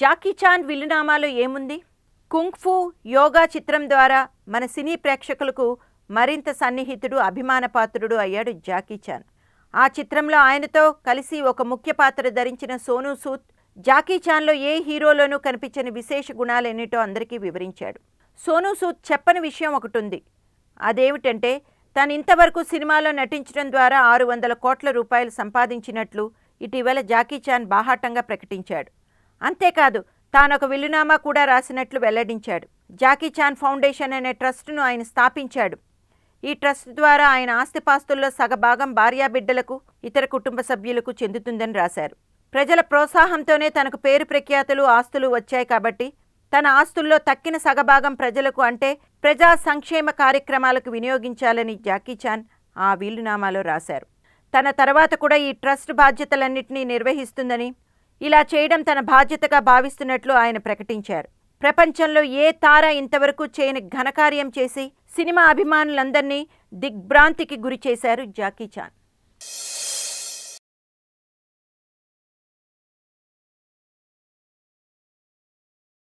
Jackie Chan విలునామాలో ఏముంది? కుంగ్-ఫూ యోగా చిత్రం ద్వారా మన సినీ ప్రేక్షకులకు మరింత సన్నిహితుడు, అభిమానపాత్రుడు అయ్యాడు జాకీ చాన్. ఆ చిత్రంలో ఆయనతో కలిసి ఒక ముఖ్య పాత్ర ధరించిన సోనూ సూద్ జాకీ చాన్లో ఏ హీరోలోనూ కనిపించని విశేష గుణాలేమిటో అందరికీ వివరించాడు. సోనూ సూద్ చెప్పని విషయం ఒకటుంది. అదేమిటంటే తాను ఇంతవరకు సినిమాలో నటించడం ద్వారా 600 కోట్ల రూపాయలు సంపాదించినట్లు ఇటీవల జాకీ చాన్ బాహాటంగా ప్రకటించాడు. అంతేకాదు తానొక విలునామా కూడా రాసినట్లు వెల్లడించాడు. జాకీ చాన్ ఫౌండేషన్ అనే ట్రస్టును ఆయన స్థాపించాడు. ఈ ట్రస్ట్ ద్వారా ఆయన ఆస్తిపాస్తుల్లో సగభాగం భార్యాబిడ్డలకు, ఇతర కుటుంబ సభ్యులకు చెందుతుందని రాశారు. ప్రజల ప్రోత్సాహంతోనే తనకు పేరు ప్రఖ్యాతులు, ఆస్తులు వచ్చాయి కాబట్టి తన ఆస్తుల్లో తక్కిన సగభాగం ప్రజలకు, అంటే ప్రజా సంక్షేమ కార్యక్రమాలకు వినియోగించాలని జాకీ చాన్ ఆ వీలునామాలో రాశారు. తన తర్వాత కూడా ఈ ట్రస్ట్ బాధ్యతలన్నింటినీ నిర్వహిస్తుందని, ఇలా చేయడం తన బాధ్యతగా భావిస్తున్నట్లు ఆయన ప్రకటించారు. ప్రపంచంలో ఏ తార ఇంతవరకు చేయని ఘనకార్యం చేసి సినిమా అభిమానులందరినీ దిగ్భ్రాంతికి గురి చేశారు జాకీ చాన్.